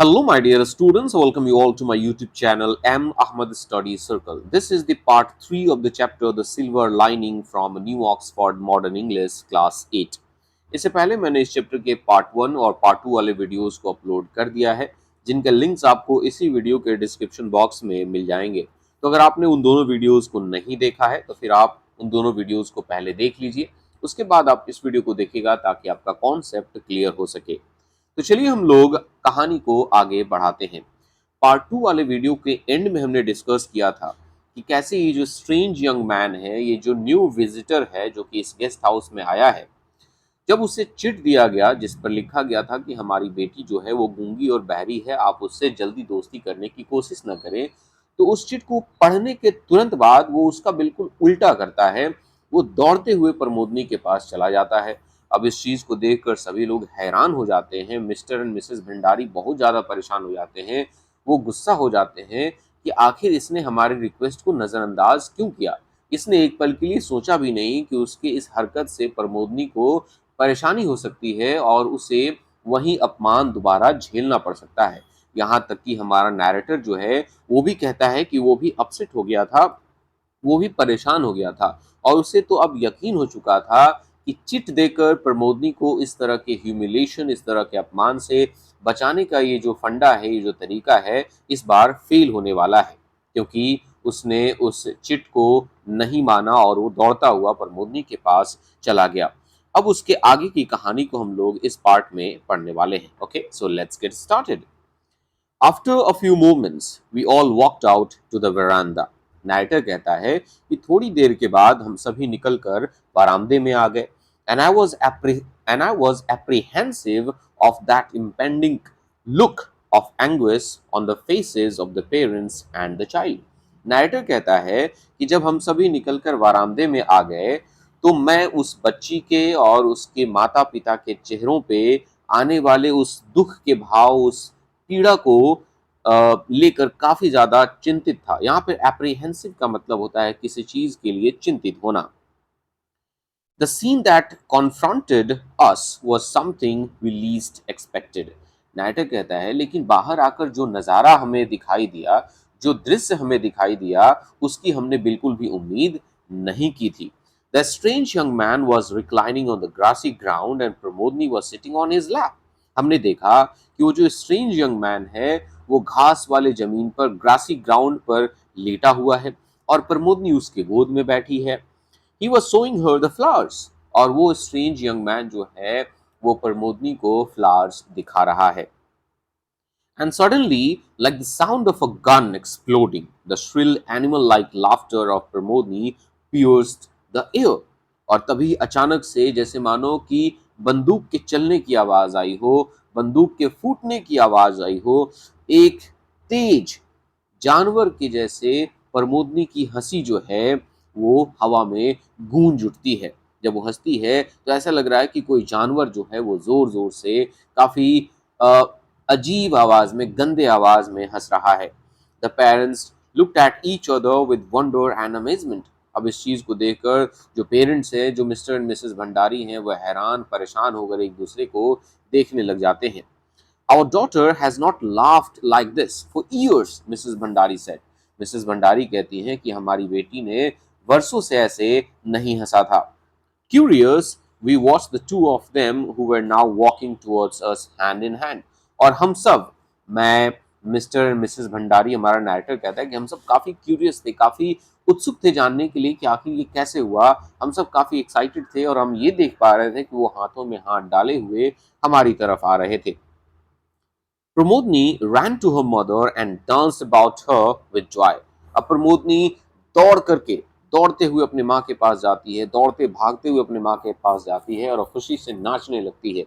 Hello, my dear students. Welcome you all to my YouTube channel, M. Ahmad Study Circle. This is the part 3 of the chapter The Silver Lining from New Oxford Modern English, Class 8. इससे पहले मैंने इस chapter के part 1 और part 2 वाले videos को upload कर दिया है, जिनके लिंक्स आपको इसी वीडियो के डिस्क्रिप्शन बॉक्स में मिल जाएंगे। तो अगर आपने उन दोनों वीडियोस को नहीं देखा है, तो फिर आप उन दोनों वीडियोस को पहले देख लीजिए। उसके बाद आप इस वीडियो को देखिएगा ताकि आपका कॉन्सेप्ट क्लियर हो सके। तो चलिए हम लोग कहानी को आगे बढ़ाते हैं। पार्ट 2 वाले वीडियो के एंड में हमने डिस्कस किया था कि कैसे ये जो स्ट्रेंज यंग मैन है, ये जो न्यू विजिटर है जो कि इस गेस्ट हाउस में आया है, जब उसे चिट दिया गया जिस पर लिखा गया था कि हमारी बेटी जो है वो गूंगी और बहरी है, आप उससे जल्दी दोस्ती करने की कोशिश न करें, तो उस चिट को पढ़ने के तुरंत बाद वो उसका बिल्कुल उल्टा करता है। वो दौड़ते हुए प्रमोदनी के पास चला जाता है। अब इस चीज को देखकर सभी लोग हैरान हो जाते हैं। मिस्टर एंड मिसेस भंडारी बहुत ज्यादा परेशान हो जाते हैं। वो गुस्सा हो जाते हैं कि आखिर इसने हमारी रिक्वेस्ट को नजरअंदाज क्यों किया। इसने एक पल के लिए सोचा भी नहीं कि उसके इस हरकत से प्रमोदनी को परेशानी हो सकती है और उसे वही अपमान दोबारा झेलना पड़ सकता है। यहाँ तक कि हमारा नैरेटर जो है वो भी कहता है कि वो भी अपसेट हो गया था, वो भी परेशान हो गया था और उसे तो अब यकीन हो चुका था कि चिट देकर प्रमोदनी को इस तरह के ह्यूमिलेशन, इस तरह के अपमान से बचाने का ये जो फंडा है, ये जो तरीका है, इस बार फेल होने वाला है, क्योंकि उसने उस चिट को नहीं माना और वो दौड़ता हुआ प्रमोदनी के पास चला गया। अब उसके आगे की कहानी को हम लोग इस पार्ट में पढ़ने वाले हैं। Okay, so let's get started. After a few moments, we all walked out to the veranda. Narrator कहता है कि थोड़ी देर के बाद हम सभी निकलकर बरामदे में आ गए। And I was apprehensive of that impending look of anguish on the faces of the parents and the child. Narrator कहता है कि जब हम सभी निकलकर बरामदे में आ गए, तो मैं उस बच्ची के और उसके माता पिता के चेहरों पे आने वाले उस दुख के भाव, उस पीड़ा को लेकर काफी ज्यादा चिंतित था। यहाँ पे एप्रीहेंसिव का मतलब होता है किसी चीज के लिए चिंतित होना। The scene that confronted us was something we least expected. Narrator कहता है लेकिन बाहर आकर जो नजारा हमें दिखाई दिया, जो दृश्य हमें दिखाई दिया, उसकी हमने बिल्कुल भी उम्मीद नहीं की थी। The strange young man was reclining on the grassy ground and Pramodni was sitting on his lap. हमने देखा कि वो जो स्ट्रेंज यंग मैन है वो घास वाले जमीन पर, ग्रासी ग्राउंड पर लेटा हुआ है और प्रमोदनी उसके गोद में बैठी है। He was showing her the flowers, और वो स्ट्रेंज यंग मैन जो है वो प्रमोदनी को फ्लावर्स दिखा रहा है। And suddenly, like the sound of a gun exploding, the shrill animal-like laughter of Pramodni pierced the air. और तभी अचानक से जैसे मानो कि बंदूक के चलने की आवाज आई हो, बंदूक के फूटने की आवाज आई हो, एक तेज जानवर के जैसे प्रमोदनी की हंसी जो है वो हवा में गूंज उठती है। जब वो हंसती है तो ऐसा लग रहा है कि कोई जानवर जो है वो जोर जोर से, काफी अजीब आवाज में, गंदे आवाज में हंस रहा है। The parents looked at each other with wonder and amazement. अब इस चीज को देखकर जो पेरेंट्स हैं, जो मिस्टर एंड मिसेस भंडारी हैं, वह हैरान परेशान होकर एक दूसरे को देखने लग जाते हैं। Our daughter has not laughed like this for years, Mrs. Bhandari said. Mrs Bhandari कहती हैं कि हमारी बेटी ने वर्षों से ऐसे नहीं हंसा था। Curious, we watched the two of them who were now walking towards us hand in hand. और हम सब, मैं, मिस्टर एंड मिसेस भंडारी, हमारा नाइटर कहता है कि हम सब काफी क्यूरियस थे, काफी उत्सुक थे जानने के लिए कि आखिर ये कैसे हुआ। हम सब काफी एक्साइटेड थे और हम ये देख पा रहे थे कि वो हाथों में हाथ डाले हुए हमारी तरफ आ रहे थे। Pramodni ran to her mother and danced about her with joy. अब प्रमोदनी दौड़ करके, दौड़ते हुए अपने माँ के पास जाती है, दौड़ते भागते हुए अपने माँ के पास जाती है और खुशी से नाचने लगती है।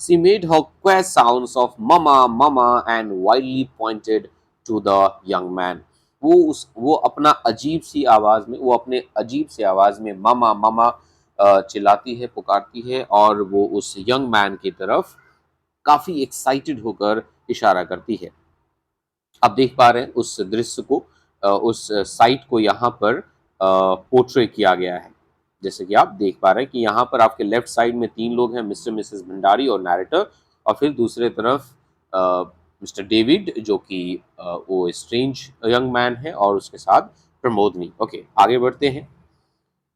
She made her queer sounds of mama mama and wildly pointed to the young man. वो अपना अजीब सी आवाज में, वो अपने अजीब से आवाज में मामा मामा चिल्लाती है, पुकारती है और वो उस यंग मैन की तरफ काफी एक्साइटेड होकर इशारा करती है। आप देख पा रहे हैं उस दृश्य को, उस साइट को यहाँ पर पोर्ट्रे किया गया है। जैसे कि आप देख पा रहे हैं कि यहाँ पर आपके लेफ्ट साइड में तीन लोग हैं, मिस्टर मिसेस भंडारी और नैरेटर, और फिर दूसरे तरफ मिस्टर डेविड जो कि वो स्ट्रेंज यंग मैन है और उसके साथ प्रमोदनी। ओके, आगे बढ़ते हैं।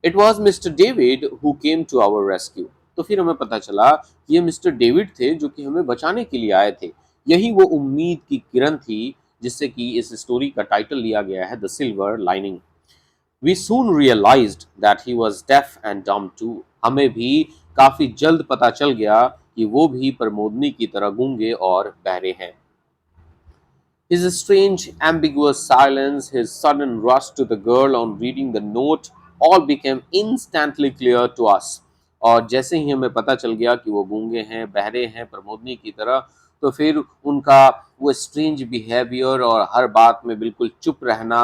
It was Mr David who came to our rescue. तो फिर हमें पता चला ये मिस्टर डेविड थे जो कि हमें बचाने के लिए आए थे। यही वो उम्मीद की किरण थी जिससे कि इस स्टोरी का टाइटल लिया गया है the silver lining. We soon realised that he was deaf and dumb too. हमें भी काफी जल्द पता चल गया कि वो भी प्रमोदनी की तरह गूंगे और बहरे हैं। His strange, ambiguous silence, his sudden rush to the girl on reading the note, all became instantly clear to us. और जैसे ही हमें पता चल गया कि वो गूंगे हैं, बहरे हैं प्रमोदनी की तरह, तो फिर उनका वो स्ट्रेंज बिहेवियर और हर बात में बिल्कुल चुप रहना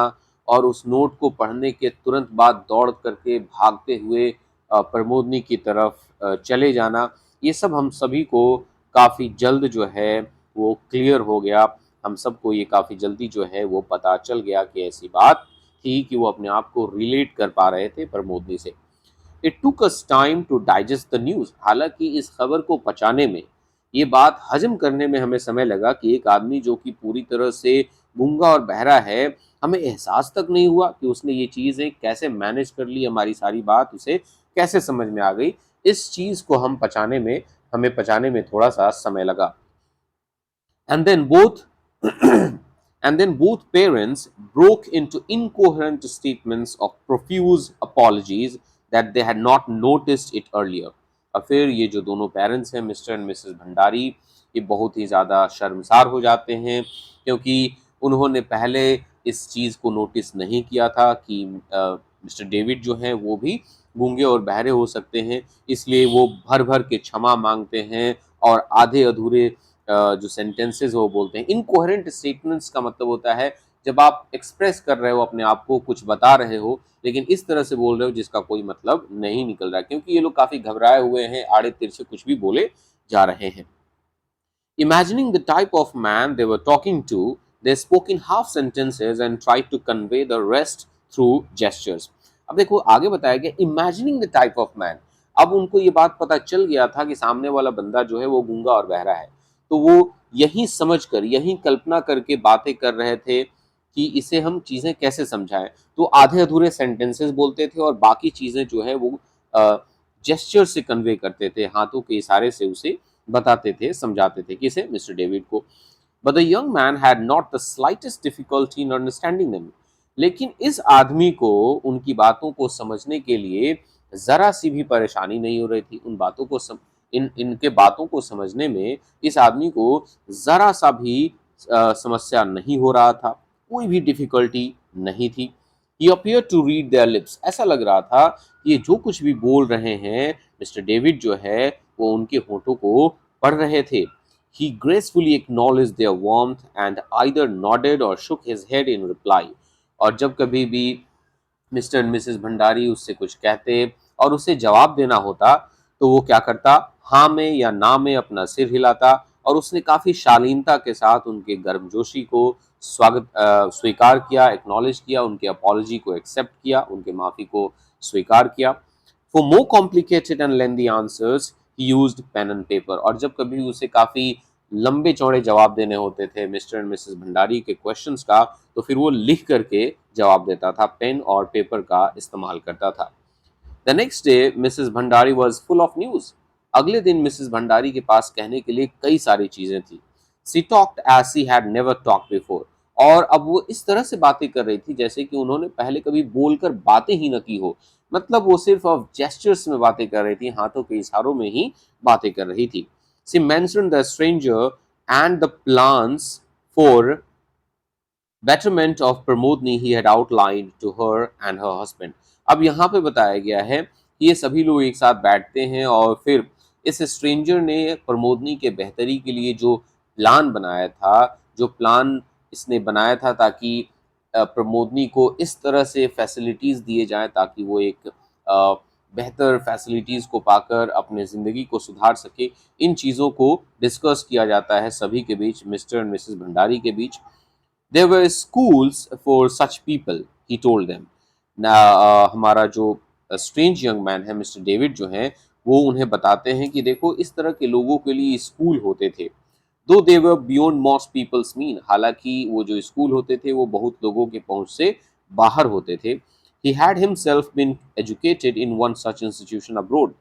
और उस नोट को पढ़ने के तुरंत बाद दौड़ करके भागते हुए प्रमोदनी की तरफ चले जाना, ये सब हम सभी को काफ़ी जल्द जो है वो क्लियर हो गया। हम सबको ये काफ़ी जल्दी जो है वो पता चल गया कि ऐसी बात थी कि वो अपने आप को रिलेट कर पा रहे थे प्रमोदनी से। It took us time to digest the news. हालांकि इस खबर को पचाने में, ये बात हजम करने में हमें समय लगा कि एक आदमी जो कि पूरी तरह से गूंगा और बहरा है, हमें एहसास तक नहीं हुआ कि उसने ये चीज़ें कैसे मैनेज कर ली, हमारी सारी बात उसे कैसे समझ में आ गई। इस चीज़ को हमें पचाने में थोड़ा सा समय लगा। And then both and then both parents broke into incoherent statements of profuse apologies that they had not noticed it earlier. और फिर ये जो दोनों पेरेंट्स हैं मिस्टर एंड मिसेस भंडारी, ये बहुत ही ज़्यादा शर्मसार हो जाते हैं क्योंकि उन्होंने पहले इस चीज़ को नोटिस नहीं किया था कि मिस्टर डेविड जो हैं वो भी गूंगे और बहरे हो सकते हैं। इसलिए वो भर भर के क्षमा मांगते हैं और आधे अधूरे जो सेंटेंसेस वो बोलते हैं। इनकोहेरेंट स्टेटमेंट्स का मतलब होता है जब आप एक्सप्रेस कर रहे हो अपने आप को, कुछ बता रहे हो लेकिन इस तरह से बोल रहे हो जिसका कोई मतलब नहीं निकल रहा है, क्योंकि ये लोग काफी घबराए हुए हैं, आड़े तिरछे कुछ भी बोले जा रहे हैं। Imagining the type of man they were talking to, they spoke in half sentences and tried to convey the rest through gestures. अब देखो आगे बताया गया imagining the type of man. अब उनको ये बात पता चल गया था कि सामने वाला बंदा जो है वो गूंगा और बहरा है, तो वो यही समझकर, यही कल्पना करके बातें कर रहे थे कि इसे हम चीजें कैसे समझाएं। तो आधे अधूरे सेंटेंसेस बोलते थे और बाकी चीजें जो है वो जेस्चर से कन्वे करते थे, हाथों के इशारे से उसे बताते थे, समझाते थे किसे, मिस्टर डेविड को। But the young man had not the slightest difficulty in understanding them. लेकिन इस आदमी को उनकी बातों को समझने के लिए जरा सी भी परेशानी नहीं हो रही थी। उन बातों को इनके बातों को समझने में इस आदमी को जरा सा भी समस्या नहीं हो रहा था, कोई भी डिफिकल्टी नहीं थी। He appeared to read their lips। ऐसा लग रहा था कि ये जो कुछ भी बोल रहे हैं मिस्टर डेविड जो है वो उनके होठों को पढ़ रहे थे। He gracefully acknowledged their warmth and either nodded or shook his head in reply। और जब कभी भी मिस्टर एंड मिसेस भंडारी उससे कुछ कहते और उसे जवाब देना होता तो वो क्या करता, हाँ में या ना में अपना सिर हिलाता और उसने काफी शालीनता के साथ उनके गर्मजोशी को स्वीकार किया, एक्नॉलेज किया, उनके अपॉलजी को एक्सेप्ट किया, उनके माफी को स्वीकार किया। For more complicated and lengthy answers he used pen and paper. और जब कभी उसे काफी लंबे चौड़े जवाब देने होते थे मिस्टर एंड मिसेस भंडारी के क्वेश्चंस का, तो फिर वो लिख करके जवाब देता था, पेन और पेपर का इस्तेमाल करता था। The next day Mrs Bhandari was full of news. अगले दिन मिसेस भंडारी के पास कहने के लिए कई सारी चीजें थी। She talked as she had never talked before. और अब वो इस तरह से बातें कर रही थी जैसे कि उन्होंने पहले कभी बोलकर बातें ही न की हो। मतलब वो सिर्फ अब जेस्चर्स में बातें कर रही थी, हाथों के इशारों में ही बातें कर रही थी। She mentioned the stranger and the plans for betterment of Pramodni he had outlined to her and her husband। अब यहाँ पे बताया गया है कि ये सभी लोग एक साथ बैठते हैं और फिर इस स्ट्रेंजर ने प्रमोदनी के बेहतरी के लिए जो प्लान बनाया था, जो प्लान इसने बनाया था ताकि प्रमोदनी को इस तरह से फैसिलिटीज़ दिए जाएं ताकि वो एक बेहतर फैसिलिटीज़ को पाकर अपने ज़िंदगी को सुधार सके। इन चीज़ों को डिस्कस किया जाता है सभी के बीच, मिस्टर एंड मिसेस भंडारी के बीच। There were schools for such people, he told them। ना हमारा जो स्ट्रेंज यंग मैन है मिस्टर डेविड जो हैं वो उन्हें बताते हैं कि देखो इस तरह के लोगों के लिए स्कूल होते थे। दो दे वर बियॉन्ड मोस्ट पीपल्स मीन, हालांकि वो जो स्कूल होते थे वो बहुत लोगों के पहुंच से बाहर होते थे। He had himself been educated in one such institution abroad.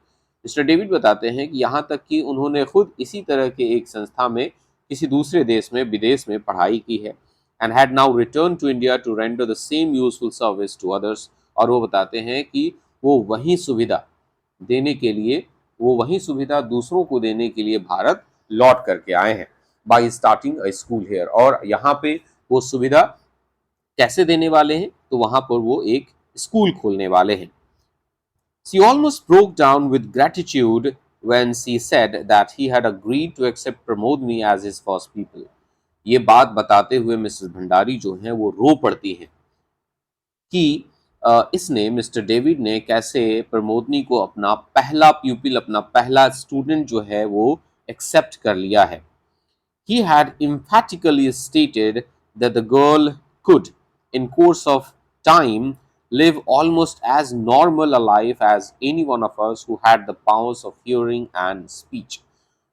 Mr David बताते हैं कि यहाँ तक कि उन्होंने खुद इसी तरह के एक संस्था में किसी दूसरे देश में विदेश में पढ़ाई की है, and had now return to India to render the same useful service to others. और वो बताते हैं कि वो वही सुविधा देने के लिए वो वही सुविधा दूसरों को देने के लिए भारत लौट करके आए हैं, by starting a school here. और यहाँ पे वो सुविधा कैसे देने वाले हैं, तो वहां पर वो एक स्कूल खोलने वाले हैं। She almost broke down with gratitude when she said that he had agreed to accept Pramodni as his first pupil. ये बात बताते हुए मिसेस भंडारी जो हैं वो रो पड़ती हैं कि इसने मिस्टर डेविड ने कैसे प्रमोदनी को अपना पहला प्यूपिल, अपना पहला स्टूडेंट जो है वो एक्सेप्ट कर लिया है। He had emphatically stated that the girl could, in course of time, live almost as normal a life as any one of us who had the powers of hearing and speech.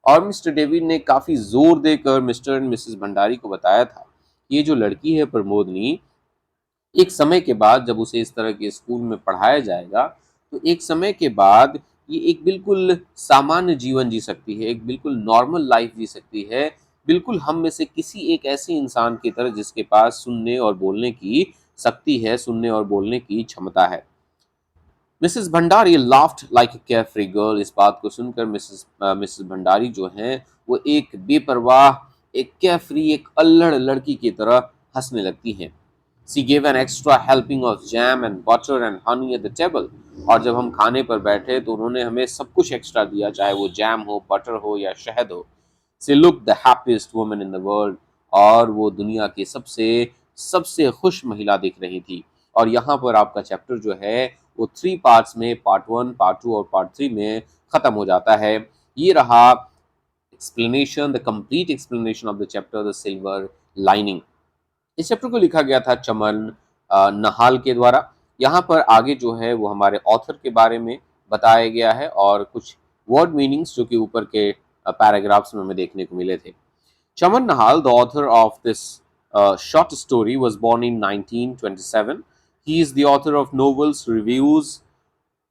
और mister David ने काफी जोर देकर mister and Mrs Bhandari को बताया था, ये जो लड़की है प्रमोदनी, एक समय के बाद जब उसे इस तरह के स्कूल में पढ़ाया जाएगा, तो एक समय के बाद ये एक बिल्कुल सामान्य जीवन जी सकती है, एक बिल्कुल नॉर्मल लाइफ जी सकती है, बिल्कुल हम में से किसी एक ऐसे इंसान की तरह जिसके पास सुनने और बोलने की शक्ति है, सुनने और बोलने की क्षमता है। मिसेस भंडारी लाफ्ड लाइक अ केयरफ्री गर्ल। इस बात को सुनकर मिसेस भंडारी जो हैं वो एक बेपरवाह, एक केयरफ्री, एक अल्लड़ लड़की की तरह हंसने लगती हैं। सी gave an extra helping of jam and butter and honey at the table. और जब हम खाने पर बैठे तो उन्होंने हमें सब कुछ एक्स्ट्रा दिया, चाहे वो जैम हो, बटर हो या शहद हो। She look the happiest woman in the world. और वो दुनिया की सबसे सबसे खुश महिला दिख रही थी। और यहाँ पर आपका चैप्टर जो है वो 3 पार्ट्स में, पार्ट 1, पार्ट 2 और पार्ट 3 में खत्म हो जाता है। ये रहा explanation, the complete explanation of the chapter the silver lining. इस चैप्टर को लिखा गया था चमन नहाल के द्वारा। यहाँ पर आगे जो है वो हमारे ऑथर के बारे में बताया गया है और कुछ वर्ड मीनिंग्स जो कि ऊपर के पैराग्राफ्स में हमें देखने को मिले थे। Chaman Nahal, the author of this short story, was born in 1927. He is the author of novels, reviews,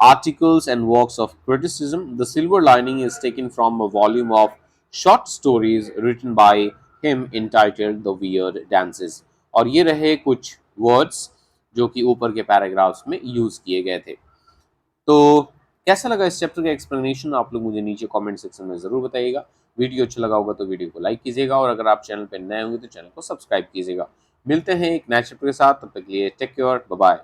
articles, and works of criticism. The Silver Lining is taken from a volume of short stories written by him entitled The Weird Dances. और ये रहे कुछ words जो कि ऊपर के paragraphs में use किए गए थे। तो कैसा लगा इस चैप्टर का एक्सप्लेनेशन, आप लोग मुझे नीचे कमेंट सेक्शन में ज़रूर बताइएगा। वीडियो अच्छा लगा होगा तो वीडियो को लाइक कीजिएगा और अगर आप चैनल पर नए होंगे तो चैनल को सब्सक्राइब कीजिएगा। मिलते हैं एक नए चैप्टर के साथ, तब तक के लिए टेक केयर, बाय बाय।